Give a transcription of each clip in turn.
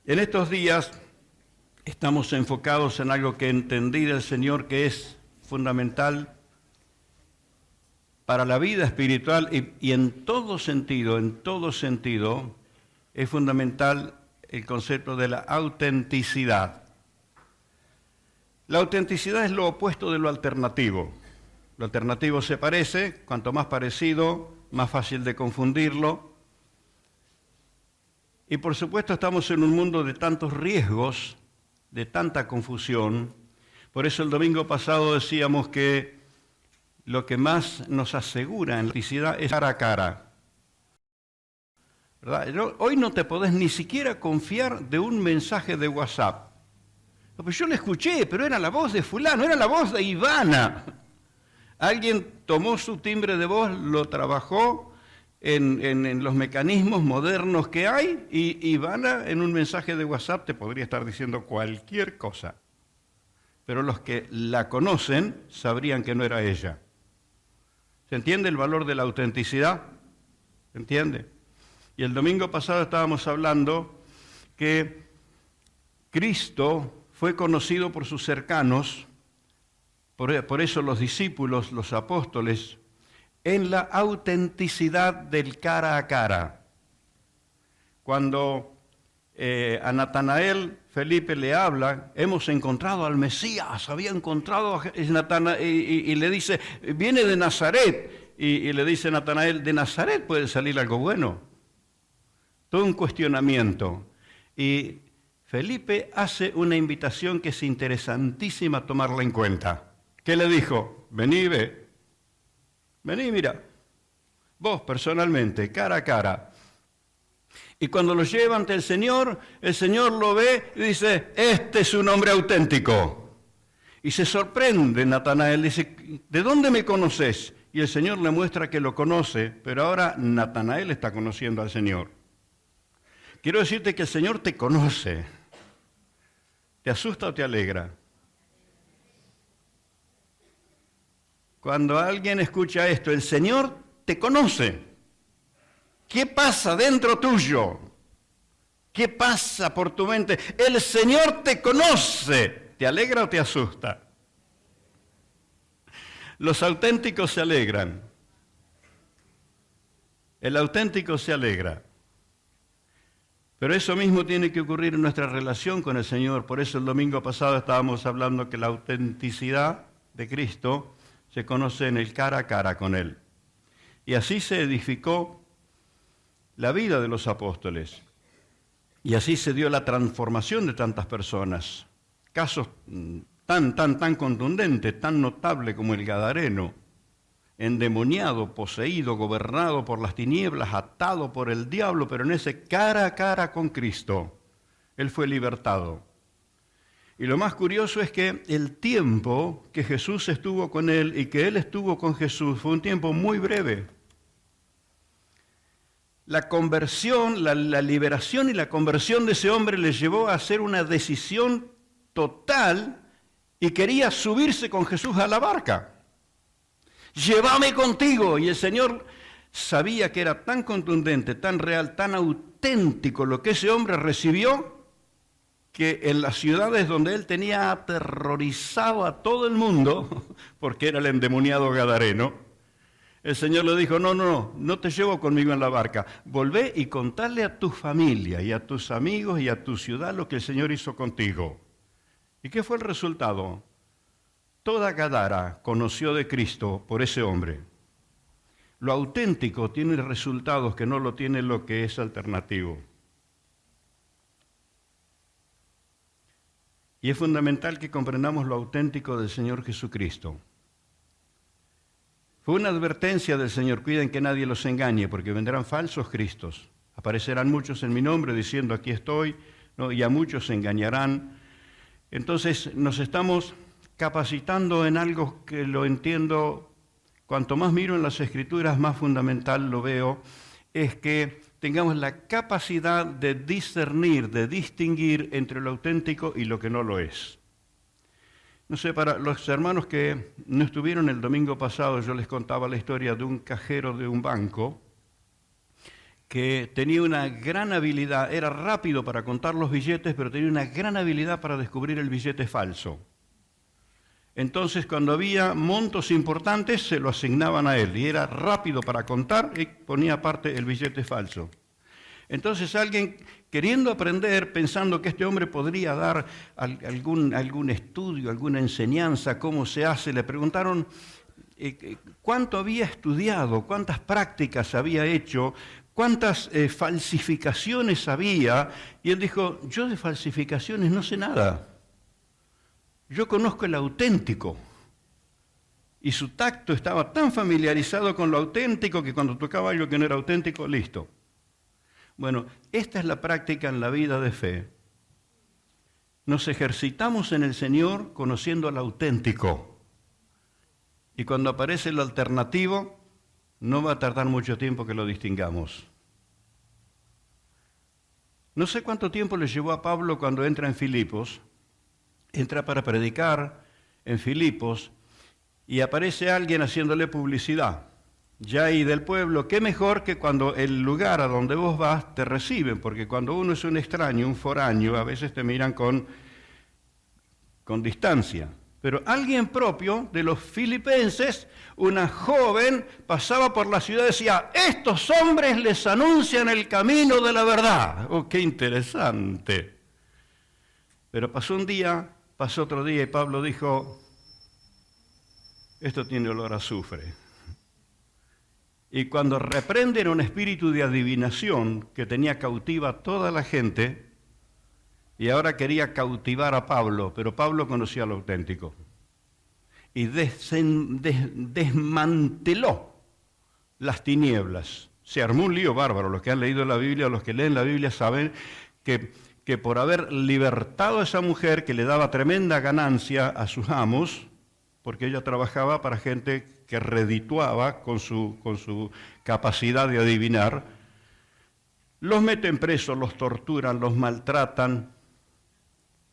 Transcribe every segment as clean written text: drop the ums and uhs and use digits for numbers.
En estos días estamos enfocados en algo que entendí del Señor que es fundamental para la vida espiritual y en todo sentido, es fundamental el concepto de la autenticidad. La autenticidad es lo opuesto de lo alternativo. Lo alternativo se parece, cuanto más parecido, más fácil de confundirlo. Y por supuesto estamos en un mundo de tantos riesgos, de tanta confusión. Por eso el domingo pasado decíamos que lo que más nos asegura en la autenticidad es cara a cara. ¿Verdad? Hoy no te podés ni siquiera confiar de un mensaje de WhatsApp. Pues yo lo escuché, pero era la voz de fulano, era la voz de Ivana. Alguien tomó su timbre de voz, lo trabajó en los mecanismos modernos que hay, y Ivana en un mensaje de WhatsApp te podría estar diciendo cualquier cosa. Pero los que la conocen sabrían que no era ella. ¿Se entiende el valor de la autenticidad? ¿Se entiende? Y el domingo pasado estábamos hablando que Cristo fue conocido por sus cercanos, por eso los discípulos, los apóstoles, en la autenticidad del cara a cara. Cuando a Natanael Felipe le habla, hemos encontrado al Mesías, había encontrado a Natanael, y le dice, viene de Nazaret, y le dice Natanael, ¿de Nazaret puede salir algo bueno? Todo un cuestionamiento. Y Felipe hace una invitación que es interesantísima tomarla en cuenta. ¿Qué le dijo? Vení, ve. Vení, mira. Vos personalmente, cara a cara. Y cuando lo lleva ante el Señor lo ve y dice, este es un hombre auténtico. Y se sorprende Natanael, dice, ¿de dónde me conoces? Y el Señor le muestra que lo conoce, pero ahora Natanael está conociendo al Señor. Quiero decirte que el Señor te conoce. ¿Te asusta o te alegra? Cuando alguien escucha esto, el Señor te conoce. ¿Qué pasa dentro tuyo? ¿Qué pasa por tu mente? El Señor te conoce. ¿Te alegra o te asusta? Los auténticos se alegran. El auténtico se alegra. Pero eso mismo tiene que ocurrir en nuestra relación con el Señor. Por eso el domingo pasado estábamos hablando que la autenticidad de Cristo se conoce en el cara a cara con Él. Y así se edificó la vida de los apóstoles. Y así se dio la transformación de tantas personas. Casos tan contundentes, tan notables como el Gadareno, endemoniado, poseído, gobernado por las tinieblas, atado por el diablo, pero en ese cara a cara con Cristo, él fue libertado. Y lo más curioso es que el tiempo que Jesús estuvo con él y que él estuvo con Jesús fue un tiempo muy breve. La conversión, la liberación y la conversión de ese hombre le llevó a hacer una decisión total y quería subirse con Jesús a la barca. Llévame contigo. Y el Señor sabía que era tan contundente, tan real, tan auténtico lo que ese hombre recibió, que en las ciudades donde él tenía aterrorizado a todo el mundo, porque era el endemoniado gadareno, el Señor le dijo, no te llevo conmigo en la barca. Volvé y contale a tu familia y a tus amigos y a tu ciudad lo que el Señor hizo contigo. ¿Y qué fue el resultado? Toda Gadara conoció de Cristo por ese hombre. Lo auténtico tiene resultados que no lo tiene lo que es alternativo. Y es fundamental que comprendamos lo auténtico del Señor Jesucristo. Fue una advertencia del Señor, cuiden que nadie los engañe, porque vendrán falsos cristos. Aparecerán muchos en mi nombre diciendo aquí estoy, ¿no? Y a muchos se engañarán. Entonces nos estamos capacitando en algo que lo entiendo, cuanto más miro en las Escrituras, más fundamental lo veo, es que tengamos la capacidad de discernir, de distinguir entre lo auténtico y lo que no lo es. No sé, para los hermanos que no estuvieron el domingo pasado, yo les contaba la historia de un cajero de un banco que tenía una gran habilidad, era rápido para contar los billetes, pero tenía una gran habilidad para descubrir el billete falso. Entonces, cuando había montos importantes, se lo asignaban a él, y era rápido para contar y ponía aparte el billete falso. Entonces, alguien queriendo aprender, pensando que este hombre podría dar algún estudio, alguna enseñanza, cómo se hace, le preguntaron cuánto había estudiado, cuántas prácticas había hecho, cuántas falsificaciones había, y él dijo, yo de falsificaciones no sé nada. Yo conozco el auténtico. Y su tacto estaba tan familiarizado con lo auténtico que cuando tocaba algo que no era auténtico, listo. Bueno, esta es la práctica en la vida de fe. Nos ejercitamos en el Señor conociendo al auténtico. Y cuando aparece lo alternativo, no va a tardar mucho tiempo que lo distingamos. No sé cuánto tiempo le llevó a Pablo cuando entra en Filipos. Entra para predicar en Filipos y aparece alguien haciéndole publicidad. Ya ahí del pueblo, qué mejor que cuando el lugar a donde vos vas te reciben, porque cuando uno es un extraño, un foráneo, a veces te miran con distancia. Pero alguien propio de los filipenses, una joven, pasaba por la ciudad y decía, estos hombres les anuncian el camino de la verdad. ¡Oh, qué interesante! Pero pasó un día, pasó otro día y Pablo dijo, esto tiene olor a azufre. Y cuando reprenden un espíritu de adivinación que tenía cautiva a toda la gente, y ahora quería cautivar a Pablo, pero Pablo conocía lo auténtico. Y desmanteló las tinieblas. Se armó un lío bárbaro. Los que han leído la Biblia, los que leen la Biblia saben que por haber libertado a esa mujer que le daba tremenda ganancia a sus amos, porque ella trabajaba para gente que redituaba con su capacidad de adivinar, los meten presos, los torturan, los maltratan.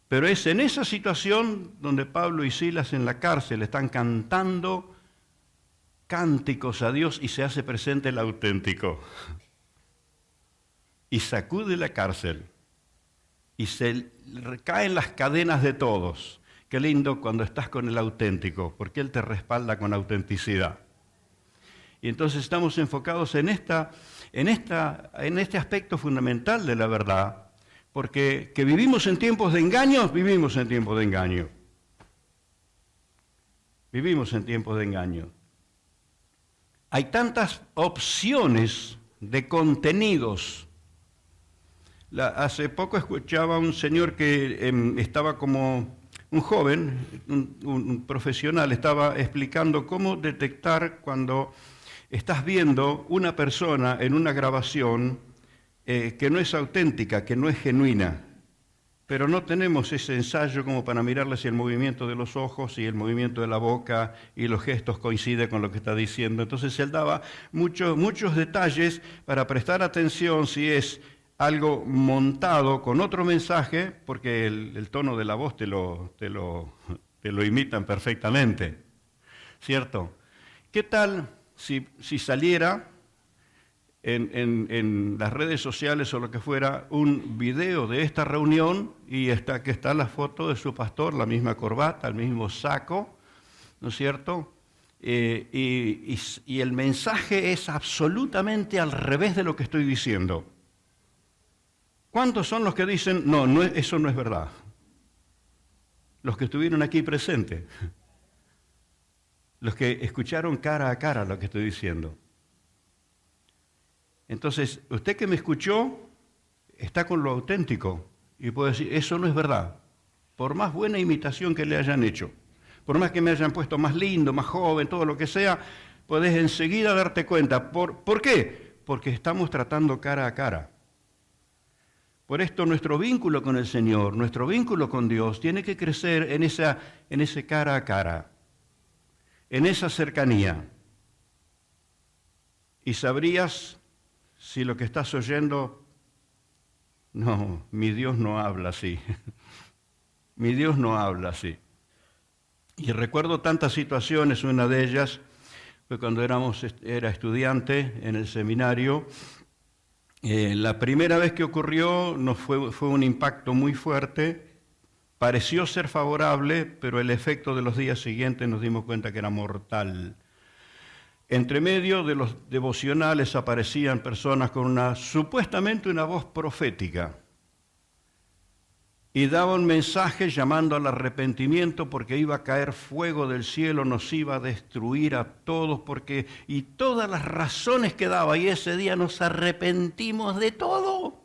Pero es en esa situación donde Pablo y Silas en la cárcel están cantando cánticos a Dios y se hace presente el auténtico. Y sacude la cárcel y se caen las cadenas de todos. Qué lindo cuando estás con el auténtico, porque Él te respalda con autenticidad. Y entonces estamos enfocados en este aspecto fundamental de la verdad, porque que vivimos en tiempos de engaño, vivimos en tiempos de engaño. Vivimos en tiempos de engaño. Hay tantas opciones de contenidos. Hace poco escuchaba a un señor que estaba como un joven, un profesional, estaba explicando cómo detectar cuando estás viendo una persona en una grabación que no es auténtica, que no es genuina, pero no tenemos ese ensayo como para mirarle si el movimiento de los ojos y el movimiento de la boca y los gestos coincide con lo que está diciendo. Entonces él daba muchos detalles para prestar atención si es algo montado con otro mensaje, porque el tono de la voz te lo imitan perfectamente, ¿cierto? ¿Qué tal si saliera en las redes sociales o lo que fuera un video de esta reunión y que está la foto de su pastor, la misma corbata, el mismo saco, ¿no es cierto? Y el mensaje es absolutamente al revés de lo que estoy diciendo. ¿Cuántos son los que dicen, no, eso no es verdad? Los que estuvieron aquí presentes, los que escucharon cara a cara lo que estoy diciendo. Entonces, usted que me escuchó está con lo auténtico y puede decir, eso no es verdad, por más buena imitación que le hayan hecho, por más que me hayan puesto más lindo, más joven, todo lo que sea, podés enseguida darte cuenta. ¿Por qué? Porque estamos tratando cara a cara. Por esto nuestro vínculo con el Señor, nuestro vínculo con Dios tiene que crecer en ese cara a cara, en esa cercanía. Y sabrías si lo que estás oyendo, no, mi Dios no habla así. Mi Dios no habla así. Y recuerdo tantas situaciones, una de ellas fue cuando era estudiante en el seminario La primera vez que ocurrió fue un impacto muy fuerte, pareció ser favorable, pero el efecto de los días siguientes nos dimos cuenta que era mortal. Entre medio de los devocionales aparecían personas con supuestamente una voz profética y daban mensajes llamando al arrepentimiento porque iba a caer fuego del cielo, nos iba a destruir a todos, y todas las razones que daba, y ese día nos arrepentimos de todo.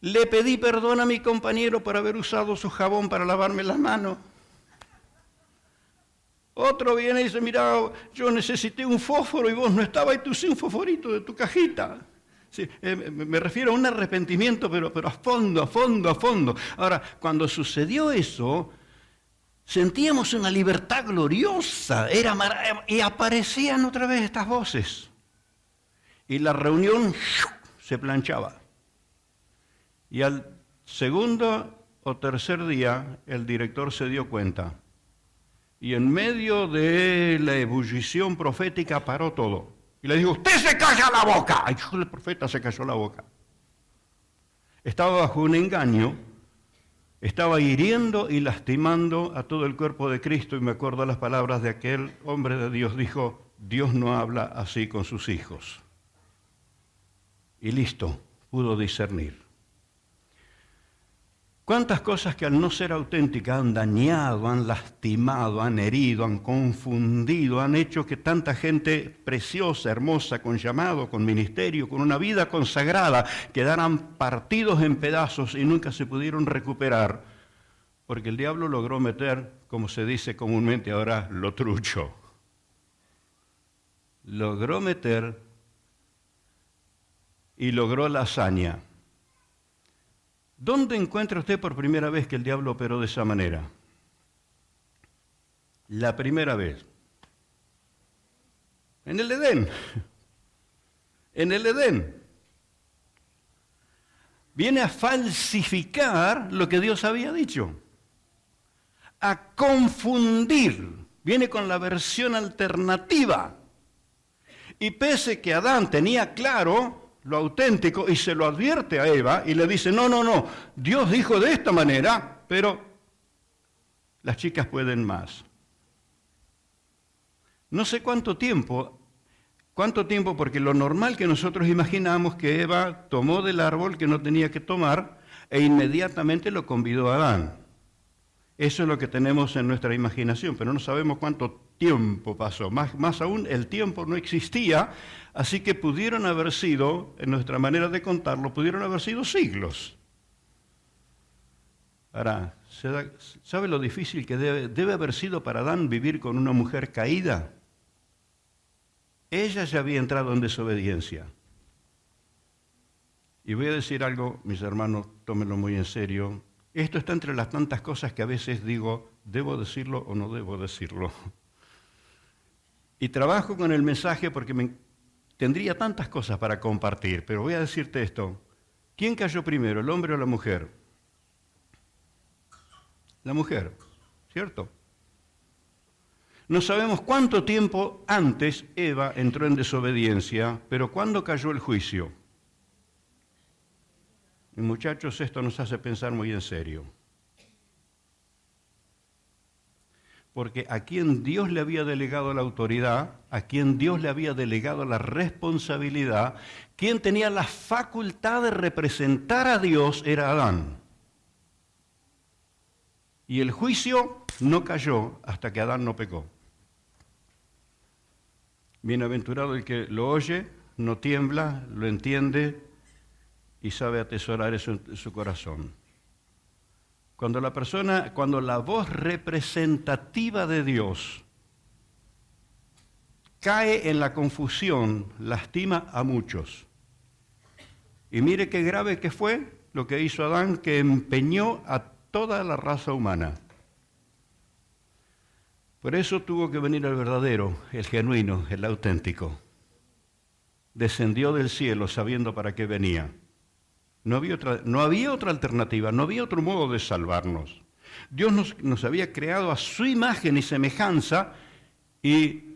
Le pedí perdón a mi compañero por haber usado su jabón para lavarme las manos. Otro viene y dice, mira, yo necesité un fósforo y vos no estabas y tú sí un fosforito de tu cajita. Sí, me refiero a un arrepentimiento, pero a fondo, a fondo, a fondo. Ahora, cuando sucedió eso, sentíamos una libertad gloriosa, y aparecían otra vez estas voces. Y la reunión se planchaba. Y al segundo o tercer día, el director se dio cuenta. Y en medio de la ebullición profética paró todo. Y le dijo, usted se calla la boca. Y el profeta se calló la boca. Estaba bajo un engaño, estaba hiriendo y lastimando a todo el cuerpo de Cristo. Y me acuerdo las palabras de aquel hombre de Dios. Dijo, Dios no habla así con sus hijos. Y listo, pudo discernir. ¿Cuántas cosas que al no ser auténticas han dañado, han lastimado, han herido, han confundido, han hecho que tanta gente preciosa, hermosa, con llamado, con ministerio, con una vida consagrada, quedaran partidos en pedazos y nunca se pudieron recuperar? Porque el diablo logró meter, como se dice comúnmente ahora, lo trucho. Logró meter y logró la hazaña. ¿Dónde encuentra usted por primera vez que el diablo operó de esa manera? La primera vez. En el Edén. En el Edén. Viene a falsificar lo que Dios había dicho. A confundir. Viene con la versión alternativa. Y pese que Adán tenía claro lo auténtico, y se lo advierte a Eva, y le dice, no, Dios dijo de esta manera, pero las chicas pueden más. No sé cuánto tiempo, porque lo normal que nosotros imaginamos que Eva tomó del árbol que no tenía que tomar, e inmediatamente lo convidó a Adán. Eso es lo que tenemos en nuestra imaginación, pero no sabemos cuánto tiempo pasó. Más aún, el tiempo no existía, así que pudieron haber sido, en nuestra manera de contarlo, pudieron haber sido siglos. Ahora, ¿sabe lo difícil que debe haber sido para Adán vivir con una mujer caída? Ella ya había entrado en desobediencia. Y voy a decir algo, mis hermanos, tómenlo muy en serio. Esto está entre las tantas cosas que a veces digo, ¿debo decirlo o no debo decirlo? Y trabajo con el mensaje porque tendría tantas cosas para compartir, pero voy a decirte esto. ¿Quién cayó primero, el hombre o la mujer? La mujer, ¿cierto? No sabemos cuánto tiempo antes Eva entró en desobediencia, pero ¿cuándo cayó el juicio? Y muchachos, esto nos hace pensar muy en serio. Porque a quien Dios le había delegado la autoridad, a quien Dios le había delegado la responsabilidad, quien tenía la facultad de representar a Dios era Adán. Y el juicio no cayó hasta que Adán no pecó. Bienaventurado el que lo oye, no tiembla, lo entiende y sabe atesorar eso en su corazón. Cuando la voz representativa de Dios cae en la confusión, lastima a muchos. Y mire qué grave que fue lo que hizo Adán, que empeñó a toda la raza humana. Por eso tuvo que venir el verdadero, el genuino, el auténtico. Descendió del cielo sabiendo para qué venía. No había otra alternativa, no había otro modo de salvarnos. Dios nos había creado a su imagen y semejanza y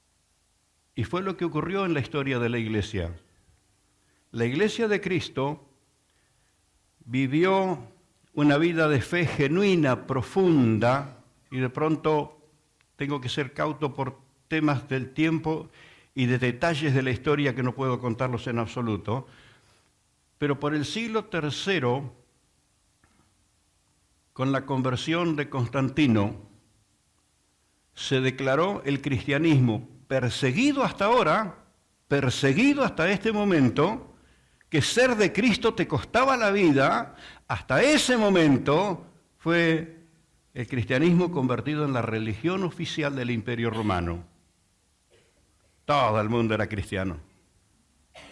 Y fue lo que ocurrió en la historia de la iglesia. La iglesia de Cristo vivió una vida de fe genuina, profunda, y de pronto tengo que ser cauto por temas del tiempo y de detalles de la historia que no puedo contarlos en absoluto, pero por el siglo III, con la conversión de Constantino, se declaró el cristianismo perseguido hasta ahora, perseguido hasta este momento, que ser de Cristo te costaba la vida. Hasta ese momento fue el cristianismo convertido en la religión oficial del Imperio Romano. Todo el mundo era cristiano.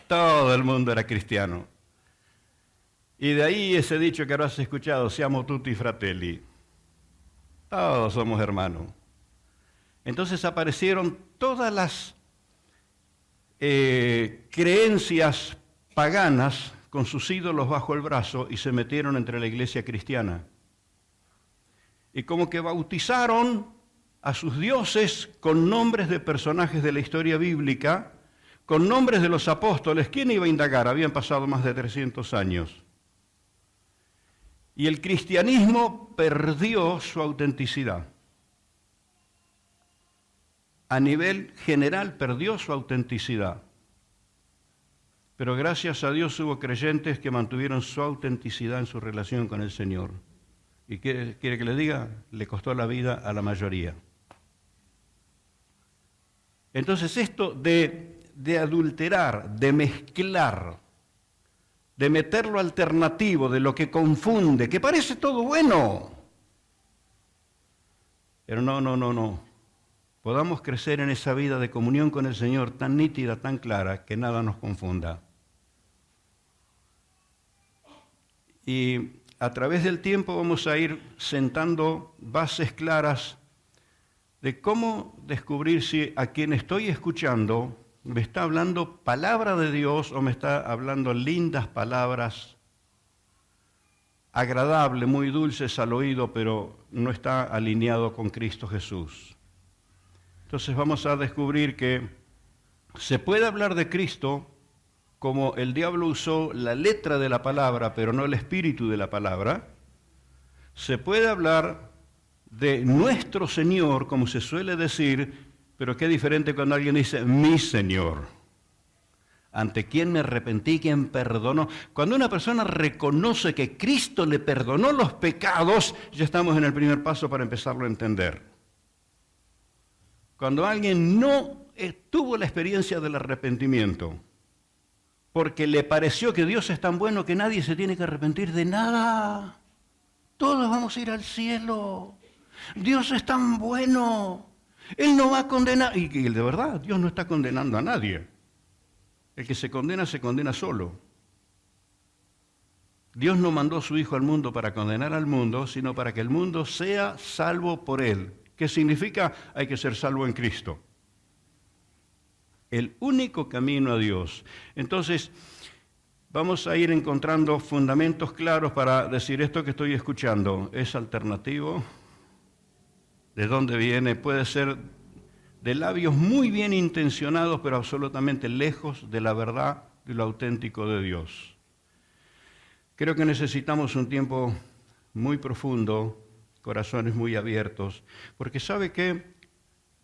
Todo el mundo era cristiano. Y de ahí ese dicho que habrás escuchado, siamo tutti fratelli. Todos somos hermanos. Entonces aparecieron todas las creencias paganas con sus ídolos bajo el brazo y se metieron entre la iglesia cristiana. Y como que bautizaron a sus dioses con nombres de personajes de la historia bíblica, con nombres de los apóstoles. ¿Quién iba a indagar? Habían pasado más de 300 años. Y el cristianismo perdió su autenticidad. A nivel general perdió su autenticidad. Pero gracias a Dios hubo creyentes que mantuvieron su autenticidad en su relación con el Señor. ¿Y quiere que le diga? Le costó la vida a la mayoría. Entonces esto de adulterar, de mezclar, de meter lo alternativo, de lo que confunde, que parece todo bueno. Pero no. Podamos crecer en esa vida de comunión con el Señor tan nítida, tan clara, que nada nos confunda. Y a través del tiempo vamos a ir sentando bases claras de cómo descubrir si a quien estoy escuchando me está hablando palabra de Dios o me está hablando lindas palabras, agradables, muy dulces al oído, pero no está alineado con Cristo Jesús. Entonces vamos a descubrir que se puede hablar de Cristo como el diablo usó la letra de la palabra, pero no el espíritu de la palabra. Se puede hablar de nuestro Señor, como se suele decir, pero qué diferente cuando alguien dice, mi Señor, ante quien me arrepentí, quien perdonó. Cuando una persona reconoce que Cristo le perdonó los pecados, ya estamos en el primer paso para empezarlo a entender. Cuando alguien no tuvo la experiencia del arrepentimiento, porque le pareció que Dios es tan bueno que nadie se tiene que arrepentir de nada. Todos vamos a ir al cielo. Dios es tan bueno. Él no va a condenar. Y de verdad, Dios no está condenando a nadie. El que se condena solo. Dios no mandó a su Hijo al mundo para condenar al mundo, sino para que el mundo sea salvo por Él. ¿Qué significa? Hay que ser salvo en Cristo. El único camino a Dios. Entonces, vamos a ir encontrando fundamentos claros para decir esto que estoy escuchando. ¿Es alternativo? ¿De dónde viene? Puede ser de labios muy bien intencionados, pero absolutamente lejos de la verdad, de lo auténtico de Dios. Creo que necesitamos un tiempo muy profundo, corazones muy abiertos, porque ¿sabe qué?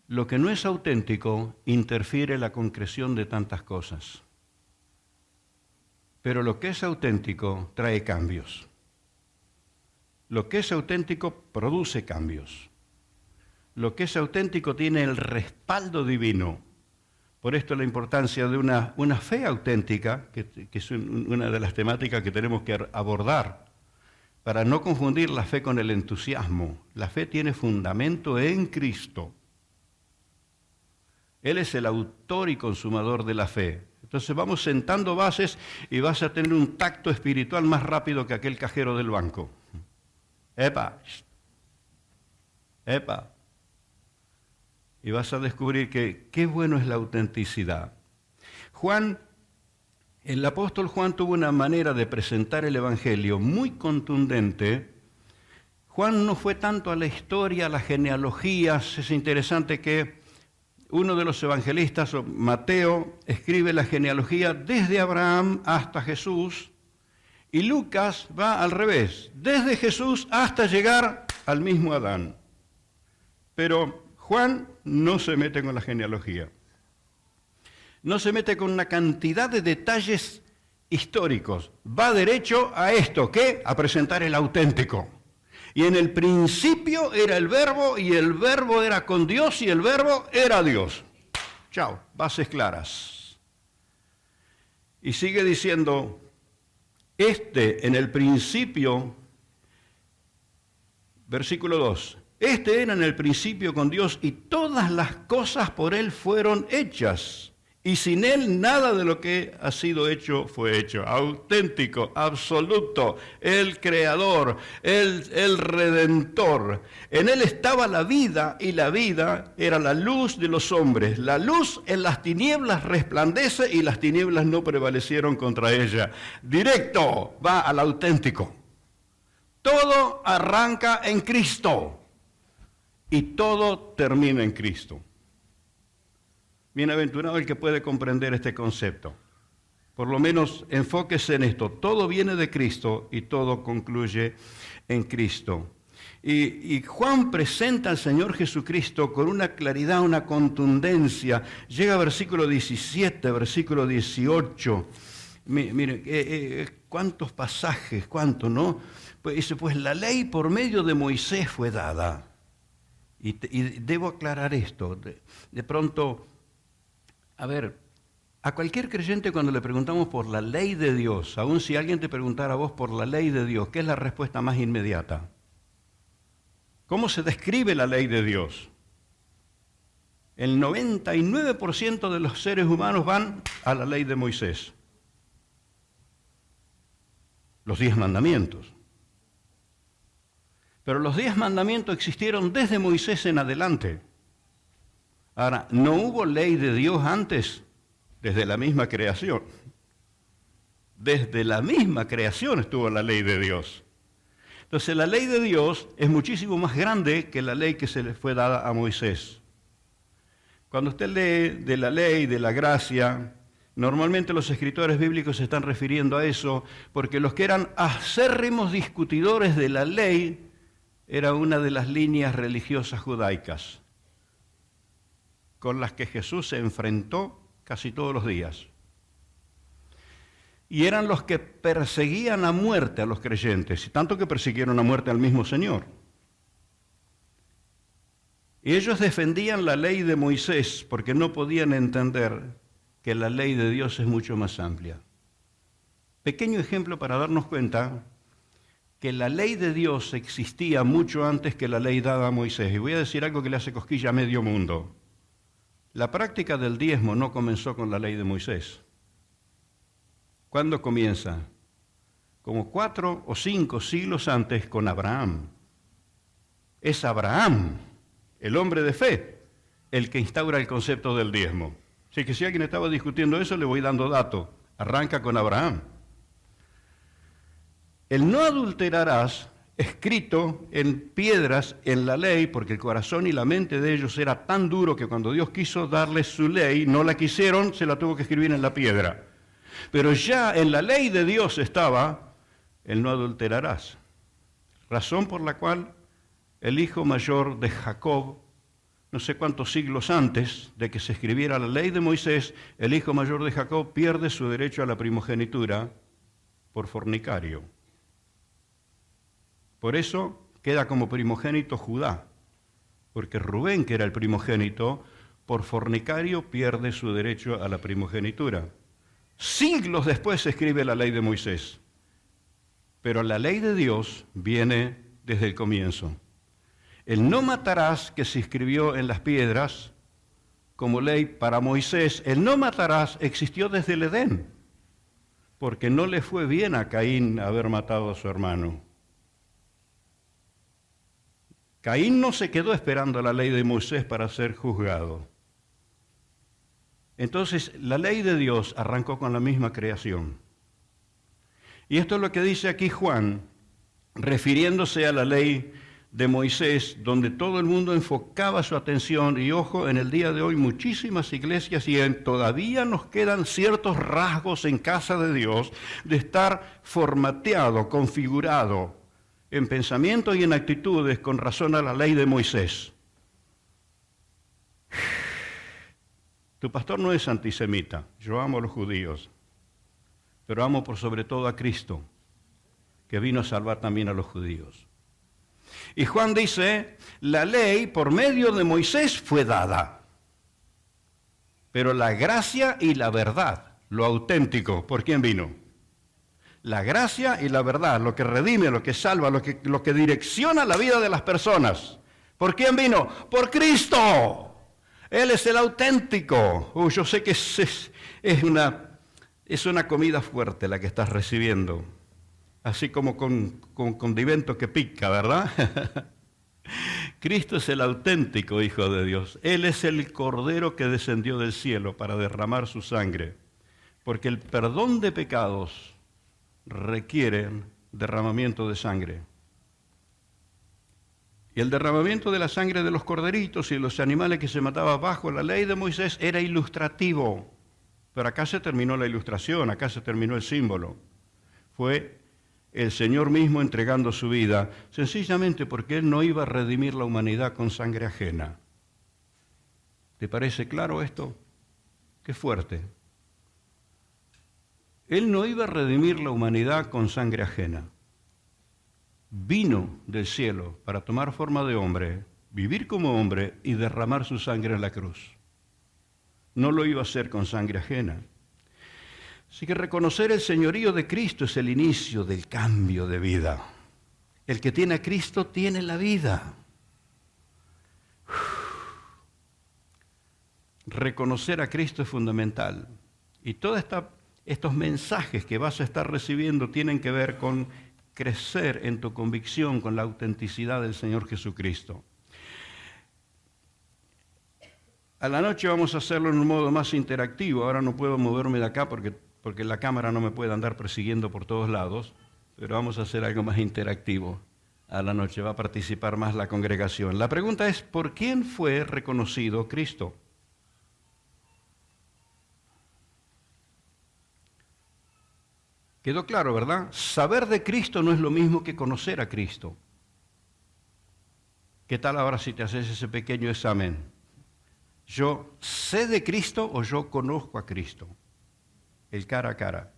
Lo que no es auténtico interfiere en la concreción de tantas cosas. Pero lo que es auténtico trae cambios. Lo que es auténtico produce cambios. Lo que es auténtico tiene el respaldo divino. Por esto la importancia de una fe auténtica, que es una de las temáticas que tenemos que abordar, para no confundir la fe con el entusiasmo. La fe tiene fundamento en Cristo. Él es el autor y consumador de la fe. Entonces vamos sentando bases y vas a tener un tacto espiritual más rápido que aquel cajero del banco. ¡Epa! ¡Epa! Y vas a descubrir que qué bueno es la autenticidad. El apóstol Juan tuvo una manera de presentar el Evangelio muy contundente. Juan no fue tanto a la historia, a las genealogías. Es interesante que uno de los evangelistas, Mateo, escribe la genealogía desde Abraham hasta Jesús, y Lucas va al revés, desde Jesús hasta llegar al mismo Adán. Pero Juan no se mete con la genealogía. No se mete con una cantidad de detalles históricos. Va derecho a esto, ¿qué? A presentar el auténtico. Y en el principio era el verbo, y el verbo era con Dios, y el verbo era Dios. Chao, bases claras. Y sigue diciendo, en el principio, versículo 2, era en el principio con Dios, y todas las cosas por Él fueron hechas. Y sin Él nada de lo que ha sido hecho fue hecho. Auténtico, absoluto, el Creador, el Redentor. En Él estaba la vida, y la vida era la luz de los hombres. La luz en las tinieblas resplandece, y las tinieblas no prevalecieron contra ella. Directo, va al auténtico. Todo arranca en Cristo, y todo termina en Cristo. Bienaventurado el que puede comprender este concepto. Por lo menos enfóquese en esto. Todo viene de Cristo y todo concluye en Cristo. Y Juan presenta al Señor Jesucristo con una claridad, una contundencia. Llega a versículo 17, versículo 18. Miren, cuántos pasajes, cuánto, ¿no? Pues dice, pues la ley por medio de Moisés fue dada. Y debo aclarar esto. De pronto, a ver, a cualquier creyente cuando le preguntamos por la ley de Dios, aun si alguien te preguntara a vos por la ley de Dios, ¿qué es la respuesta más inmediata? ¿Cómo se describe la ley de Dios? El 99% de los seres humanos van a la ley de Moisés. Los 10 mandamientos. Pero los 10 mandamientos existieron desde Moisés en adelante. Ahora, ¿no hubo ley de Dios antes? Desde la misma creación. Desde la misma creación estuvo la ley de Dios. Entonces, la ley de Dios es muchísimo más grande que la ley que se le fue dada a Moisés. Cuando usted lee de la ley, de la gracia, normalmente los escritores bíblicos se están refiriendo a eso, porque los que eran acérrimos discutidores de la ley era una de las líneas religiosas judaicas con las que Jesús se enfrentó casi todos los días. Y eran los que perseguían a muerte a los creyentes, y tanto que persiguieron a muerte al mismo Señor. Y ellos defendían la ley de Moisés porque no podían entender que la ley de Dios es mucho más amplia. Pequeño ejemplo para darnos cuenta que la ley de Dios existía mucho antes que la ley dada a Moisés. Y voy a decir algo que le hace cosquilla a medio mundo. La práctica del diezmo no comenzó con la ley de Moisés. ¿Cuándo comienza? Como 4 o 5 siglos antes con Abraham. Es Abraham, el hombre de fe, el que instaura el concepto del diezmo. Así que si alguien estaba discutiendo eso, le voy dando datos. Arranca con Abraham. El no adulterarás, escrito en piedras en la ley, porque el corazón y la mente de ellos era tan duro que cuando Dios quiso darles su ley, no la quisieron, se la tuvo que escribir en la piedra. Pero ya en la ley de Dios estaba el no adulterarás. Razón por la cual el hijo mayor de Jacob, no sé cuántos siglos antes de que se escribiera la ley de Moisés, el hijo mayor de Jacob pierde su derecho a la primogenitura por fornicario. Por eso queda como primogénito Judá, porque Rubén, que era el primogénito, por fornicario pierde su derecho a la primogenitura. Siglos después se escribe la ley de Moisés, pero la ley de Dios viene desde el comienzo. El no matarás que se escribió en las piedras como ley para Moisés, el no matarás existió desde el Edén, porque no le fue bien a Caín haber matado a su hermano. Caín no se quedó esperando la ley de Moisés para ser juzgado. Entonces, la ley de Dios arrancó con la misma creación. Y esto es lo que dice aquí Juan, refiriéndose a la ley de Moisés, donde todo el mundo enfocaba su atención, y ojo, en el día de hoy muchísimas iglesias y todavía nos quedan ciertos rasgos en casa de Dios de estar formateado, configurado en pensamientos y en actitudes con razón a la ley de Moisés. Tu pastor no es antisemita, yo amo a los judíos, pero amo por sobre todo a Cristo, que vino a salvar también a los judíos. Y Juan dice, la ley por medio de Moisés fue dada, pero la gracia y la verdad, lo auténtico, ¿por quién vino? La gracia y la verdad, lo que redime, lo que salva, lo que direcciona la vida de las personas. ¿Por quién vino? ¡Por Cristo! Él es el auténtico. Yo sé que es una comida fuerte la que estás recibiendo. Así como con condimento que pica, ¿verdad? Cristo es el auténtico Hijo de Dios. Él es el Cordero que descendió del cielo para derramar su sangre. Porque el perdón de pecados requiere derramamiento de sangre. Y el derramamiento de la sangre de los corderitos y los animales que se mataban bajo la ley de Moisés era ilustrativo. Pero acá se terminó la ilustración, acá se terminó el símbolo. Fue el Señor mismo entregando su vida, sencillamente porque Él no iba a redimir la humanidad con sangre ajena. ¿Te parece claro esto? Qué fuerte. Él no iba a redimir la humanidad con sangre ajena. Vino del cielo para tomar forma de hombre, vivir como hombre y derramar su sangre en la cruz. No lo iba a hacer con sangre ajena. Así que reconocer el señorío de Cristo es el inicio del cambio de vida. El que tiene a Cristo tiene la vida. Reconocer a Cristo es fundamental. Y todos estos mensajes que vas a estar recibiendo tienen que ver con crecer en tu convicción con la autenticidad del Señor Jesucristo. A la noche vamos a hacerlo en un modo más interactivo. Ahora no puedo moverme de acá porque la cámara no me puede andar persiguiendo por todos lados, pero vamos a hacer algo más interactivo. A la noche va a participar más la congregación. La pregunta es, ¿por quién fue reconocido Cristo? Quedó claro, ¿verdad? Saber de Cristo no es lo mismo que conocer a Cristo. ¿Qué tal ahora si te haces ese pequeño examen? ¿Yo sé de Cristo o yo conozco a Cristo? El cara a cara.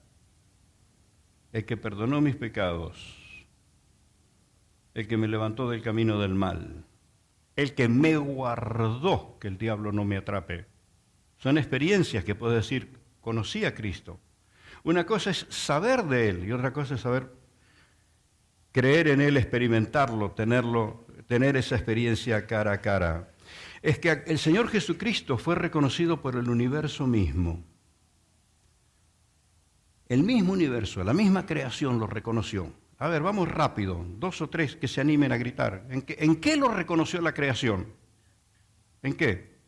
El que perdonó mis pecados. El que me levantó del camino del mal. El que me guardó que el diablo no me atrape. Son experiencias que puedo decir, conocí a Cristo. Una cosa es saber de Él y otra cosa es saber creer en Él, experimentarlo, tener esa experiencia cara a cara. Es que el Señor Jesucristo fue reconocido por el universo mismo. El mismo universo, la misma creación lo reconoció. A ver, vamos rápido, 2 o 3 que se animen a gritar. ¿En qué lo reconoció la creación? ¿En qué?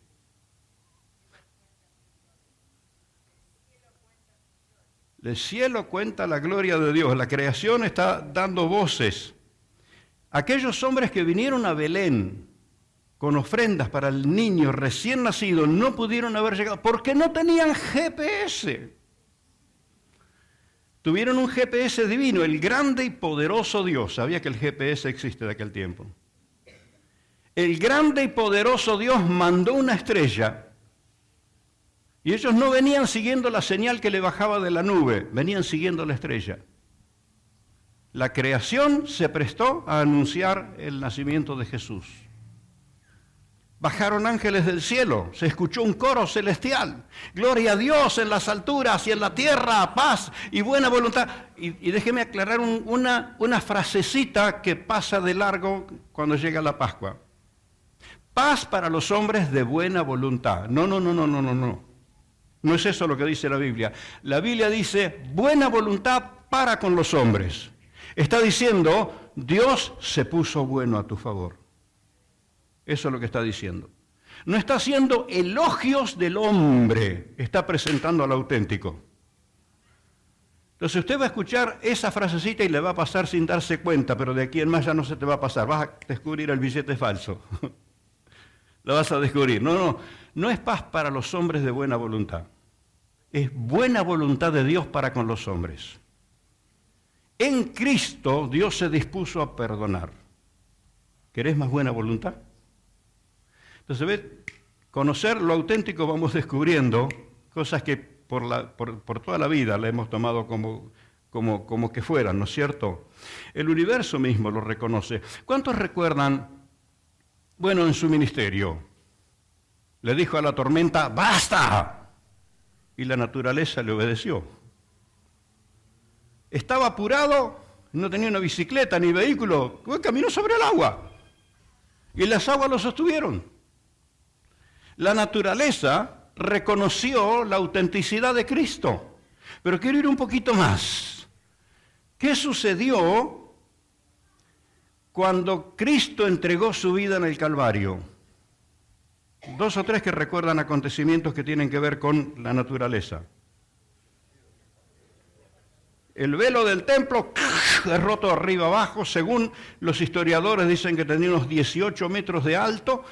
El cielo cuenta la gloria de Dios, la creación está dando voces. Aquellos hombres que vinieron a Belén con ofrendas para el niño recién nacido no pudieron haber llegado porque no tenían GPS. Tuvieron un GPS divino, el grande y poderoso Dios. Sabía que el GPS existe de aquel tiempo. El grande y poderoso Dios mandó una estrella. Y ellos no venían siguiendo la señal que le bajaba de la nube, venían siguiendo la estrella. La creación se prestó a anunciar el nacimiento de Jesús. Bajaron ángeles del cielo, se escuchó un coro celestial. Gloria a Dios en las alturas y en la tierra, paz y buena voluntad. Y déjeme aclarar una frasecita que pasa de largo cuando llega la Pascua. Paz para los hombres de buena voluntad. No. No es eso lo que dice la Biblia. La Biblia dice buena voluntad para con los hombres. Está diciendo, Dios se puso bueno a tu favor. Eso es lo que está diciendo. No está haciendo elogios del hombre, está presentando al auténtico. Entonces usted va a escuchar esa frasecita y le va a pasar sin darse cuenta, pero de aquí en más ya no se te va a pasar. Vas a descubrir el billete falso. Lo vas a descubrir. No es paz para los hombres de buena voluntad. Es buena voluntad de Dios para con los hombres. En Cristo Dios se dispuso a perdonar. ¿Querés más buena voluntad? Entonces, ¿ves? Conocer lo auténtico vamos descubriendo cosas que por toda la vida le hemos tomado como que fueran, ¿no es cierto? El universo mismo lo reconoce. ¿Cuántos recuerdan, bueno, en su ministerio, le dijo a la tormenta, ¡basta! Y la naturaleza le obedeció. Estaba apurado, no tenía una bicicleta ni vehículo, caminó sobre el agua. Y las aguas lo sostuvieron. La naturaleza reconoció la autenticidad de Cristo. Pero quiero ir un poquito más. ¿Qué sucedió cuando Cristo entregó su vida en el Calvario? 2 o 3 que recuerdan acontecimientos que tienen que ver con la naturaleza. El velo del templo es roto arriba abajo, según los historiadores dicen que tenía unos 18 metros de alto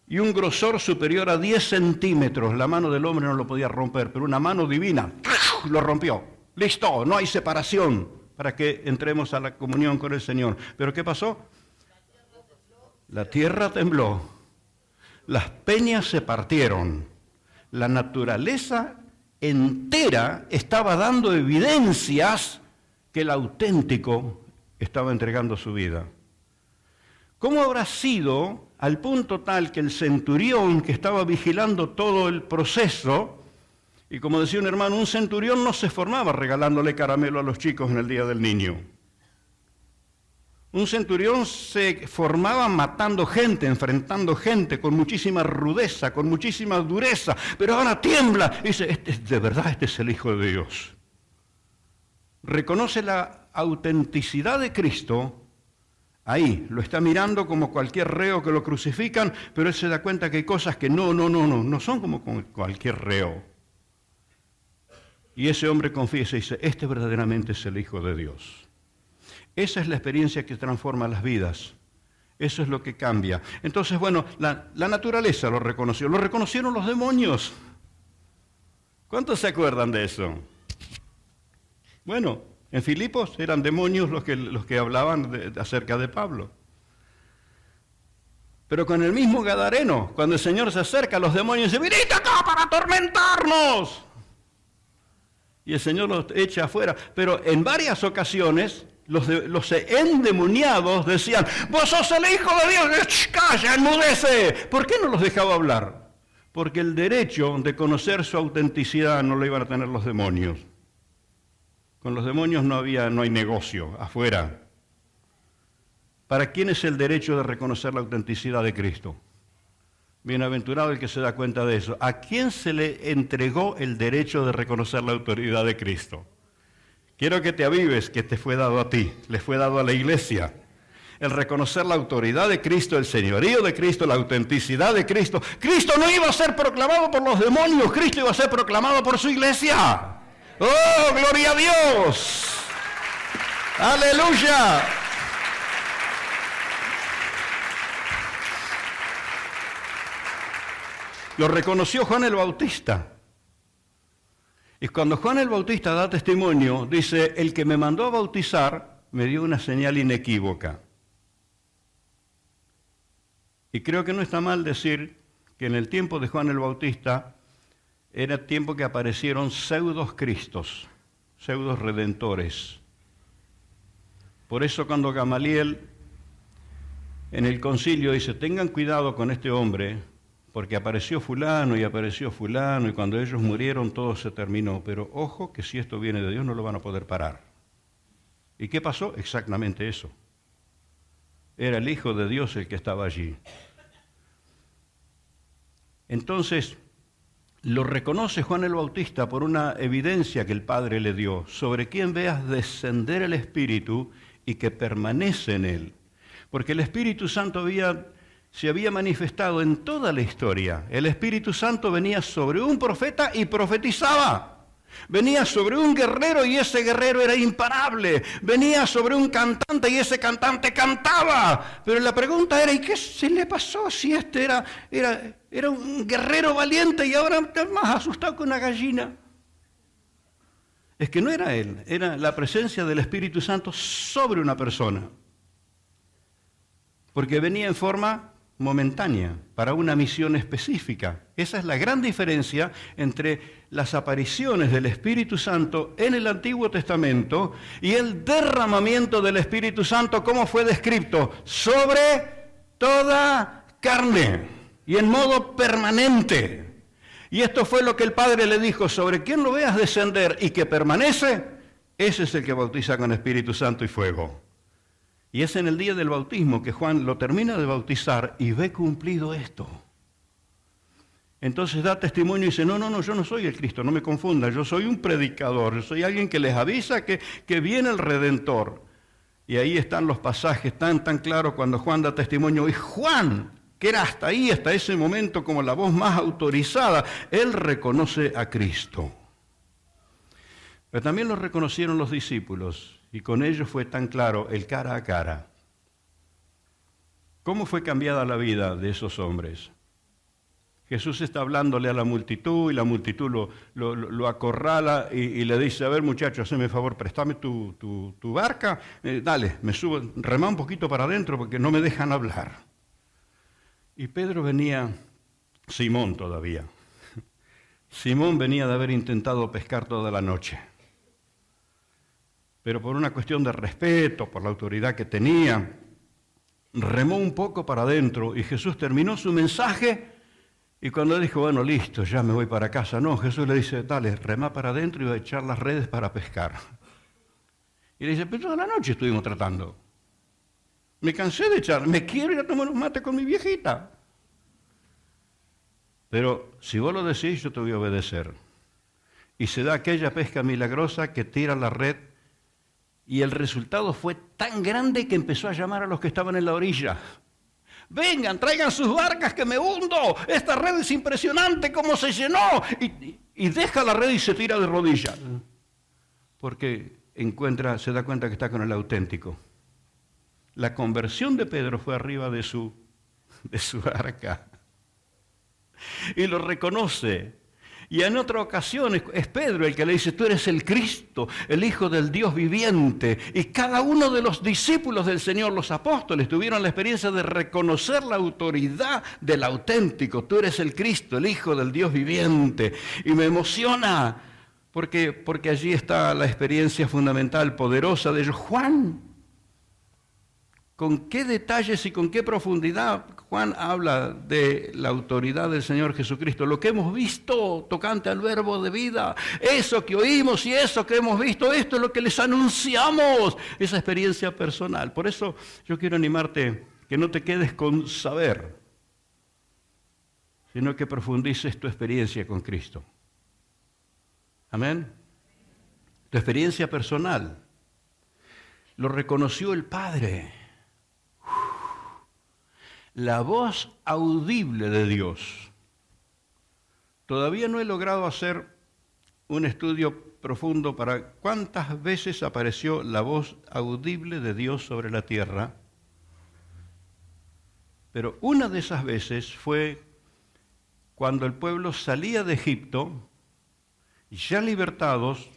y un grosor superior a 10 centímetros. La mano del hombre no lo podía romper, pero una mano divina lo rompió. Listo, no hay separación para que entremos a la comunión con el Señor. ¿Pero qué pasó? La tierra tembló, las peñas se partieron, la naturaleza entera estaba dando evidencias que el auténtico estaba entregando su vida. ¿Cómo habrá sido al punto tal que el centurión que estaba vigilando todo el proceso, y como decía un hermano, un centurión no se formaba regalándole caramelo a los chicos en el Día del Niño? Un centurión se formaba matando gente, enfrentando gente con muchísima rudeza, con muchísima dureza, pero ahora tiembla y dice, de verdad, este es el Hijo de Dios. Reconoce la autenticidad de Cristo, ahí, lo está mirando como cualquier reo que lo crucifican, pero él se da cuenta que hay cosas que no son como cualquier reo. Y ese hombre confiesa y dice, este verdaderamente es el Hijo de Dios. Esa es la experiencia que transforma las vidas. Eso es lo que cambia. Entonces, bueno, la naturaleza lo reconoció. Lo reconocieron los demonios. ¿Cuántos se acuerdan de eso? Bueno, en Filipos eran demonios los que hablaban acerca de Pablo. Pero con el mismo Gadareno, cuando el Señor se acerca, los demonios dicen, ¡venid acá para atormentarnos! Y el Señor los echa afuera. Pero en varias ocasiones los endemoniados decían, vos sos el Hijo de Dios, calla, enmudece. ¿Por qué no los dejaba hablar? Porque el derecho de conocer su autenticidad no lo iban a tener los demonios. Con los demonios no hay negocio afuera. ¿Para quién es el derecho de reconocer la autenticidad de Cristo? Bienaventurado el que se da cuenta de eso. ¿A quién se le entregó el derecho de reconocer la autoridad de Cristo? Quiero que te avives que te fue dado a ti, le fue dado a la iglesia. El reconocer la autoridad de Cristo, el señorío de Cristo, la autenticidad de Cristo. Cristo no iba a ser proclamado por los demonios, Cristo iba a ser proclamado por su iglesia. ¡Oh, gloria a Dios! ¡Aleluya! Lo reconoció Juan el Bautista. Y cuando Juan el Bautista da testimonio, dice, el que me mandó a bautizar me dio una señal inequívoca. Y creo que no está mal decir que en el tiempo de Juan el Bautista era tiempo que aparecieron pseudos cristos, pseudos redentores. Por eso cuando Gamaliel en el concilio dice, tengan cuidado con este hombre, porque apareció fulano y cuando ellos murieron todo se terminó. Pero ojo que si esto viene de Dios no lo van a poder parar. ¿Y qué pasó? Exactamente eso. Era el Hijo de Dios el que estaba allí. Entonces, lo reconoce Juan el Bautista por una evidencia que el Padre le dio, sobre quien veas descender el Espíritu y que permanece en él. Porque el Espíritu Santo se había manifestado en toda la historia. El Espíritu Santo venía sobre un profeta y profetizaba. Venía sobre un guerrero y ese guerrero era imparable. Venía sobre un cantante y ese cantante cantaba. Pero la pregunta era, ¿y qué se le pasó si este era un guerrero valiente y ahora está más asustado que una gallina? Es que no era él, era la presencia del Espíritu Santo sobre una persona. Porque venía en forma momentánea, para una misión específica. Esa es la gran diferencia entre las apariciones del Espíritu Santo en el Antiguo Testamento y el derramamiento del Espíritu Santo, como fue descrito, sobre toda carne y en modo permanente. Y esto fue lo que el Padre le dijo: sobre quien lo veas descender y que permanece, ese es el que bautiza con Espíritu Santo y fuego. Y es en el día del bautismo que Juan lo termina de bautizar y ve cumplido esto. Entonces da testimonio y dice, no, yo no soy el Cristo, no me confunda, yo soy un predicador, yo soy alguien que les avisa que viene el Redentor. Y ahí están los pasajes tan claros cuando Juan da testimonio. Y Juan, que era hasta ahí, hasta ese momento, como la voz más autorizada, él reconoce a Cristo. Pero también lo reconocieron los discípulos. Y con ellos fue tan claro el cara a cara. ¿Cómo fue cambiada la vida de esos hombres? Jesús está hablándole a la multitud y la multitud lo acorrala y le dice, a ver muchachos, hazme favor, préstame tu barca, dale, me subo, remá un poquito para adentro porque no me dejan hablar. Y Pedro venía, Simón todavía, Simón venía de haber intentado pescar toda la noche. Pero por una cuestión de respeto, por la autoridad que tenía, remó un poco para adentro y Jesús terminó su mensaje y cuando dijo, bueno, listo, ya me voy para casa, no, Jesús le dice, dale, remá para adentro y va a echar las redes para pescar. Y le dice, pero toda la noche estuvimos tratando. Me cansé de echar, me quiero ir a tomar un mate con mi viejita. Pero si vos lo decís, yo te voy a obedecer. Y se da aquella pesca milagrosa que tira la red. Y el resultado fue tan grande que empezó a llamar a los que estaban en la orilla. Vengan, traigan sus barcas que me hundo. Esta red es impresionante, cómo se llenó. Y deja la red y se tira de rodillas. Porque se da cuenta que está con el auténtico. La conversión de Pedro fue arriba de su barca. Y lo reconoce. Y en otra ocasión es Pedro el que le dice, tú eres el Cristo, el Hijo del Dios viviente. Y cada uno de los discípulos del Señor, los apóstoles, tuvieron la experiencia de reconocer la autoridad del auténtico. Tú eres el Cristo, el Hijo del Dios viviente. Y me emociona, porque allí está la experiencia fundamental, poderosa de ellos. Juan, ¿con qué detalles y con qué profundidad Juan habla de la autoridad del Señor Jesucristo? Lo que hemos visto tocante al verbo de vida, eso que oímos y eso que hemos visto, esto es lo que les anunciamos, esa experiencia personal. Por eso yo quiero animarte que no te quedes con saber, sino que profundices tu experiencia con Cristo. Amén. Tu experiencia personal. Lo reconoció el Padre. La voz audible de Dios. Todavía no he logrado hacer un estudio profundo para cuántas veces apareció la voz audible de Dios sobre la tierra, pero una de esas veces fue cuando el pueblo salía de Egipto, ya libertados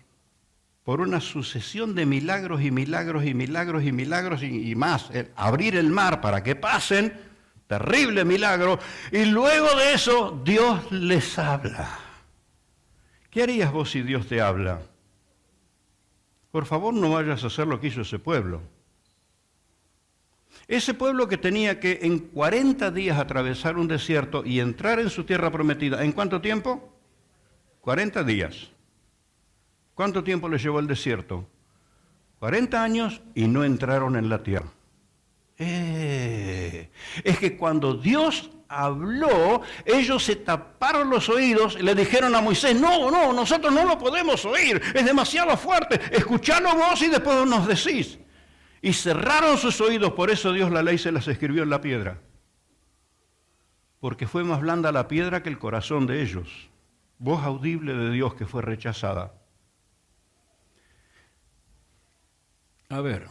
por una sucesión de milagros y milagros y milagros y milagros y más, abrir el mar para que pasen. Terrible milagro. Y luego de eso, Dios les habla. ¿Qué harías vos si Dios te habla? Por favor, no vayas a hacer lo que hizo ese pueblo. Ese pueblo que tenía que en 40 días atravesar un desierto y entrar en su tierra prometida. ¿En cuánto tiempo? 40 días. ¿Cuánto tiempo les llevó el desierto? 40 años y no entraron en la tierra. Es que cuando Dios habló, ellos se taparon los oídos y le dijeron a Moisés, no, nosotros no lo podemos oír, es demasiado fuerte, escuchalo vos y después nos decís. Y cerraron sus oídos, por eso Dios la ley se las escribió en la piedra. Porque fue más blanda la piedra que el corazón de ellos. Voz audible de Dios que fue rechazada. A ver,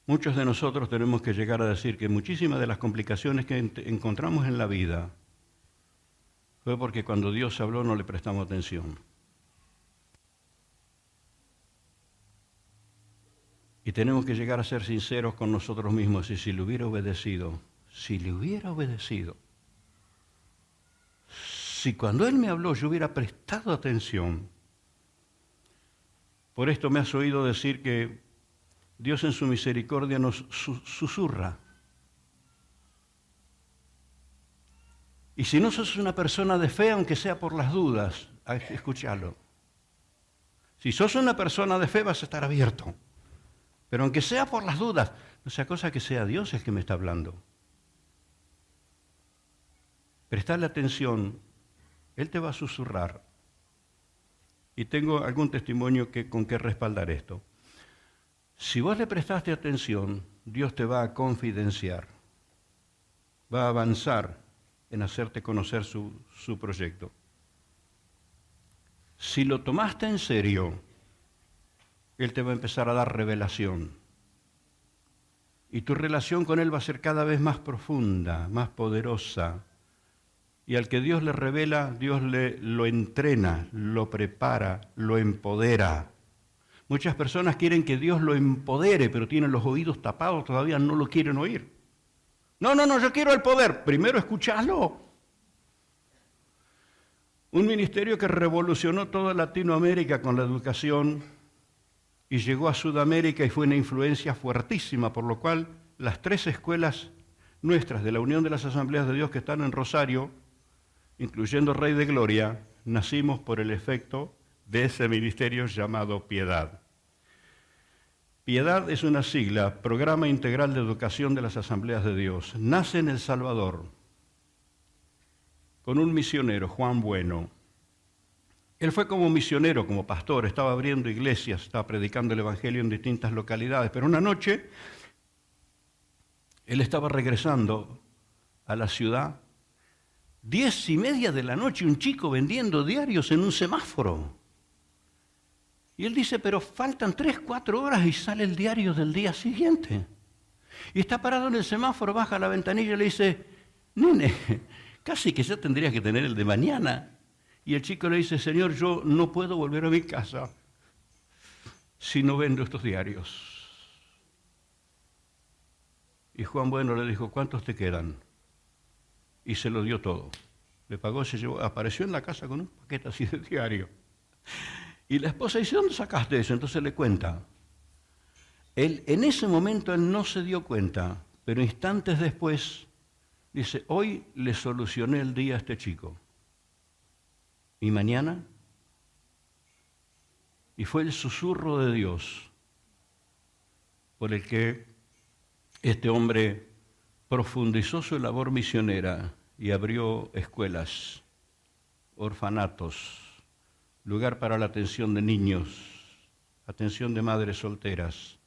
muchos de nosotros tenemos que llegar a decir que muchísimas de las complicaciones que encontramos en la vida fue porque cuando Dios habló no le prestamos atención. Y tenemos que llegar a ser sinceros con nosotros mismos y si le hubiera obedecido, si cuando Él me habló yo hubiera prestado atención. Por esto me has oído decir que Dios en su misericordia nos susurra. Y si no sos una persona de fe, aunque sea por las dudas, escúchalo. Si sos una persona de fe vas a estar abierto. Pero aunque sea por las dudas, no sea cosa que sea Dios el que me está hablando. Prestale atención, Él te va a susurrar. Y tengo algún testimonio con que respaldar esto. Si vos le prestaste atención, Dios te va a confidenciar, va a avanzar en hacerte conocer su proyecto. Si lo tomaste en serio, Él te va a empezar a dar revelación. Y tu relación con Él va a ser cada vez más profunda, más poderosa. Y al que Dios le revela, Dios lo entrena, lo prepara, lo empodera. Muchas personas quieren que Dios lo empodere, pero tienen los oídos tapados, todavía no lo quieren oír. No, yo quiero el poder. Primero escuchalo. Un ministerio que revolucionó toda Latinoamérica con la educación y llegó a Sudamérica y fue una influencia fuertísima, por lo cual las 3 escuelas nuestras de la Unión de las Asambleas de Dios que están en Rosario, incluyendo Rey de Gloria, nacimos por el efecto de ese ministerio llamado Piedad. Piedad es una sigla, Programa Integral de Educación de las Asambleas de Dios. Nace en El Salvador con un misionero, Juan Bueno. Él fue como misionero, como pastor, estaba abriendo iglesias, estaba predicando el evangelio en distintas localidades, pero una noche él estaba regresando a la ciudad, 10:30 de la noche, un chico vendiendo diarios en un semáforo. Y él dice, pero faltan 3-4 horas y sale el diario del día siguiente. Y está parado en el semáforo, baja la ventanilla y le dice, nene, casi que ya tendrías que tener el de mañana. Y el chico le dice, Señor, yo no puedo volver a mi casa si no vendo estos diarios. Y Juan Bueno le dijo, ¿cuántos te quedan? Y se lo dio todo. Le pagó, se llevó, apareció en la casa con un paquete así de diario. Y la esposa dice, ¿dónde sacaste eso? Entonces le cuenta. En ese momento él no se dio cuenta, pero instantes después dice, hoy le solucioné el día a este chico. ¿Y mañana? Y fue el susurro de Dios por el que este hombre profundizó su labor misionera y abrió escuelas, orfanatos, lugar para la atención de niños, atención de madres solteras.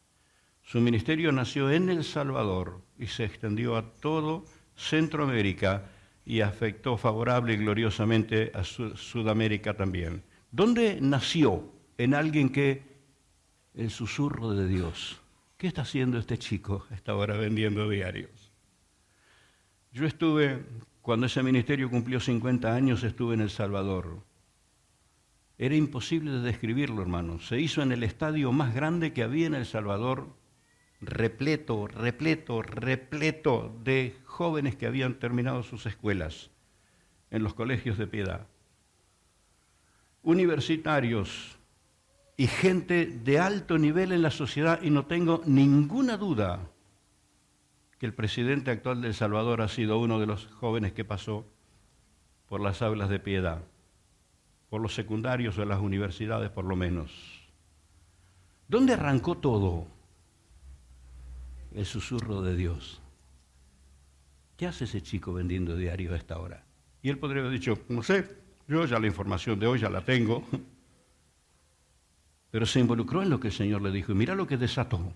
Su ministerio nació en El Salvador y se extendió a todo Centroamérica y afectó favorable y gloriosamente a Sudamérica también. ¿Dónde nació? En alguien que, el susurro de Dios. ¿Qué está haciendo este chico a esta hora vendiendo diarios? Yo estuve, cuando ese ministerio cumplió 50 años, estuve en El Salvador. Era imposible de describirlo, hermanos. Se hizo en el estadio más grande que había en El Salvador, repleto de jóvenes que habían terminado sus escuelas en los colegios de Piedad. Universitarios y gente de alto nivel en la sociedad, y no tengo ninguna duda que el presidente actual de El Salvador ha sido uno de los jóvenes que pasó por las aulas de Piedad, por los secundarios o las universidades por lo menos. ¿Dónde arrancó todo? El susurro de Dios. ¿Qué hace ese chico vendiendo diarios a esta hora? Y él podría haber dicho, no sé, yo ya la información de hoy ya la tengo. Pero se involucró en lo que el Señor le dijo y mira lo que desató.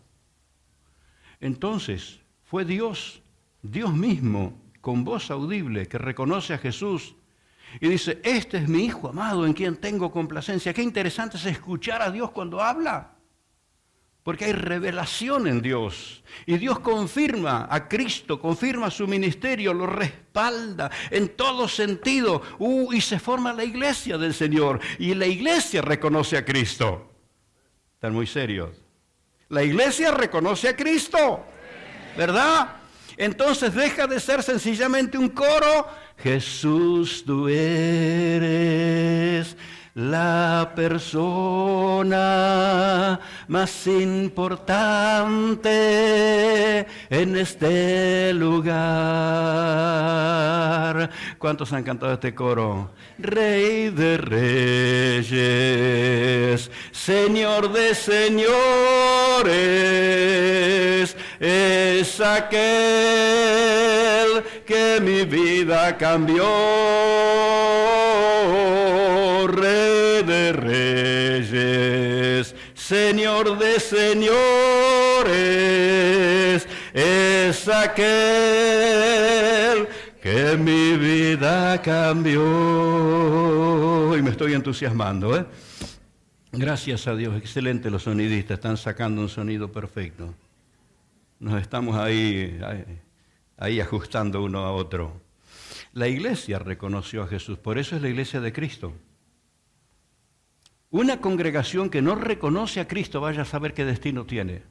Entonces fue Dios mismo, con voz audible, que reconoce a Jesús Y dice, este es mi Hijo amado en quien tengo complacencia. Qué interesante es escuchar a Dios cuando habla. Porque hay revelación en Dios. Y Dios confirma a Cristo, confirma su ministerio, lo respalda en todo sentido. Y se forma la iglesia del Señor. Y la iglesia reconoce a Cristo. Están muy serios. La iglesia reconoce a Cristo. ¿Verdad? Entonces deja de ser sencillamente un coro. Jesús, tú eres la persona más importante en este lugar. ¿Cuántos han cantado este coro? Rey de reyes, Señor de señores, es aquel que mi vida cambió. Rey de reyes, Señor de señores, es aquel que mi vida cambió. Y me estoy entusiasmando, ¿eh? Gracias a Dios, excelente los sonidistas, están sacando un sonido perfecto. Nos estamos ahí ajustando uno a otro. La iglesia reconoció a Jesús, por eso es la iglesia de Cristo. Una congregación que no reconoce a Cristo, vaya a saber qué destino tiene.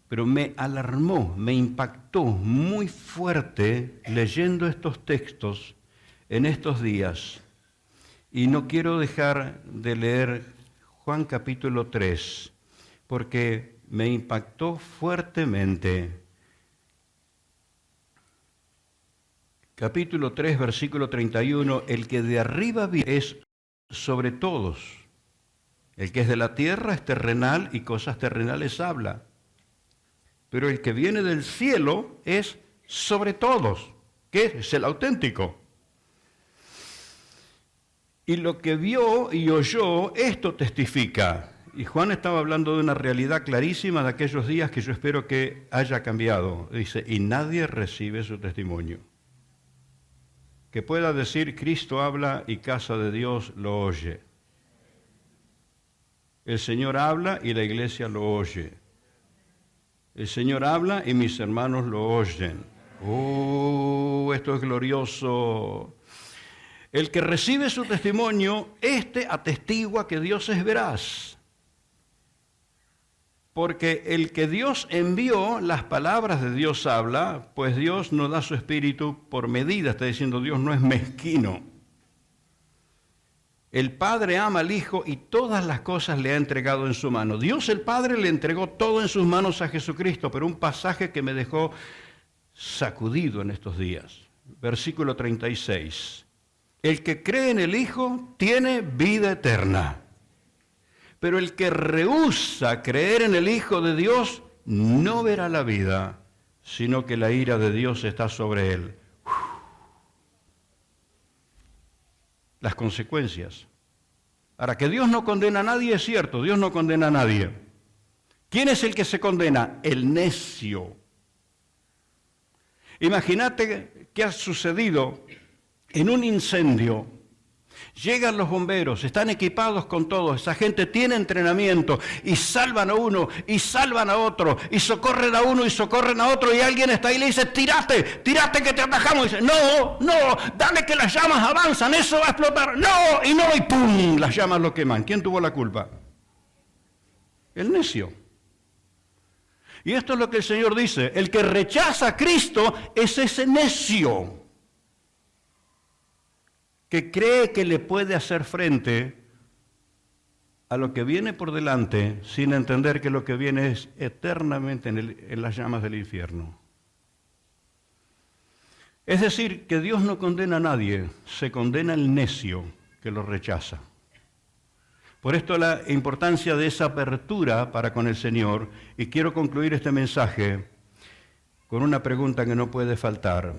Pero me alarmó, me impactó muy fuerte leyendo estos textos en estos días. Y no quiero dejar de leer Juan capítulo 3, porque me impactó fuertemente. Capítulo 3, versículo 31, el que de arriba viene es sobre todos. El que es de la tierra es terrenal y cosas terrenales habla. Pero el que viene del cielo es sobre todos, que es el auténtico. Y lo que vio y oyó, esto testifica. Y Juan estaba hablando de una realidad clarísima de aquellos días que yo espero que haya cambiado. Dice, y nadie recibe su testimonio. Que pueda decir, Cristo habla y casa de Dios lo oye. El Señor habla y la iglesia lo oye. El Señor habla y mis hermanos lo oyen. Esto es glorioso. El que recibe su testimonio, atestigua que Dios es veraz. Porque el que Dios envió, las palabras de Dios habla, pues Dios no da su espíritu por medida, está diciendo Dios no es mezquino. El Padre ama al Hijo y todas las cosas le ha entregado en su mano. Dios el Padre le entregó todo en sus manos a Jesucristo, pero un pasaje que me dejó sacudido en estos días. Versículo 36. El que cree en el Hijo tiene vida eterna. Pero el que rehúsa creer en el Hijo de Dios no verá la vida, sino que la ira de Dios está sobre él. Las consecuencias. Ahora, que Dios no condena a nadie es cierto, Dios no condena a nadie. ¿Quién es el que se condena? El necio. Imagínate qué ha sucedido en un incendio. Llegan los bomberos, están equipados con todo, esa gente tiene entrenamiento y salvan a uno y salvan a otro y socorren a uno y socorren a otro y alguien está ahí y le dice, tírate que te atajamos. Y dice, no, dale que las llamas avanzan, eso va a explotar. No, y ¡pum! Las llamas lo queman. ¿Quién tuvo la culpa? El necio. Y esto es lo que el Señor dice, el que rechaza a Cristo es ese necio que cree que le puede hacer frente a lo que viene por delante sin entender que lo que viene es eternamente en las llamas del infierno. Es decir, que Dios no condena a nadie, se condena al necio que lo rechaza. Por esto la importancia de esa apertura para con el Señor, y quiero concluir este mensaje con una pregunta que no puede faltar.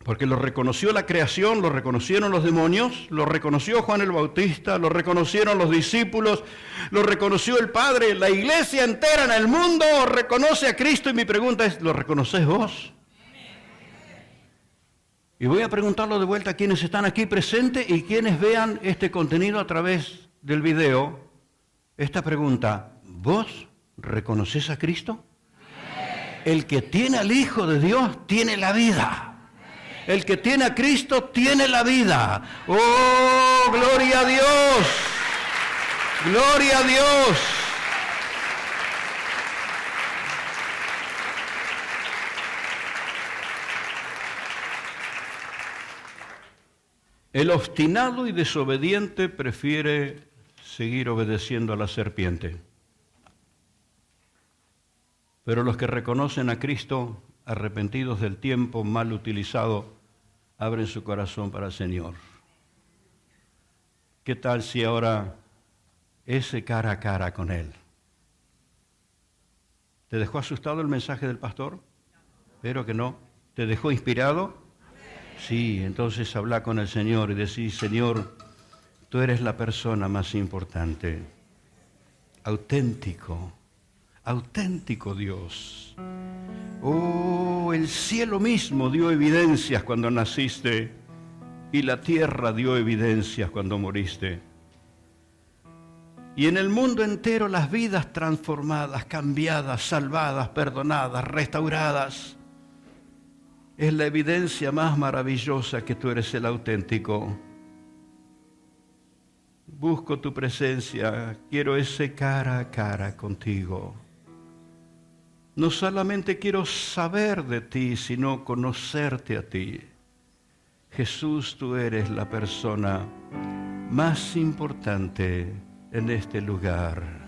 Porque lo reconoció la creación, lo reconocieron los demonios, lo reconoció Juan el Bautista, lo reconocieron los discípulos, lo reconoció el Padre, la iglesia entera en el mundo reconoce a Cristo y mi pregunta es, ¿lo reconoces vos? Y voy a preguntarlo de vuelta a quienes están aquí presentes y quienes vean este contenido a través del video. Esta pregunta: ¿vos reconoces a Cristo? El que tiene al Hijo de Dios tiene la vida. El que tiene a Cristo tiene la vida. ¡Oh, gloria a Dios! ¡Gloria a Dios! El obstinado y desobediente prefiere seguir obedeciendo a la serpiente. Pero los que reconocen a Cristo, arrepentidos del tiempo mal utilizado, abren su corazón para el Señor. ¿Qué tal si ahora ese cara a cara con Él? ¿Te dejó asustado el mensaje del pastor? Espero que no. ¿Te dejó inspirado? Sí, entonces habla con el Señor y decís: Señor, tú eres la persona más importante. Auténtico, auténtico Dios. Oh, el cielo mismo dio evidencias cuando naciste y la tierra dio evidencias cuando moriste. Y en el mundo entero las vidas transformadas, cambiadas, salvadas, perdonadas, restauradas. Es la evidencia más maravillosa que tú eres el auténtico. Busco tu presencia, quiero ese cara a cara contigo. No solamente quiero saber de ti, sino conocerte a ti. Jesús, tú eres la persona más importante en este lugar.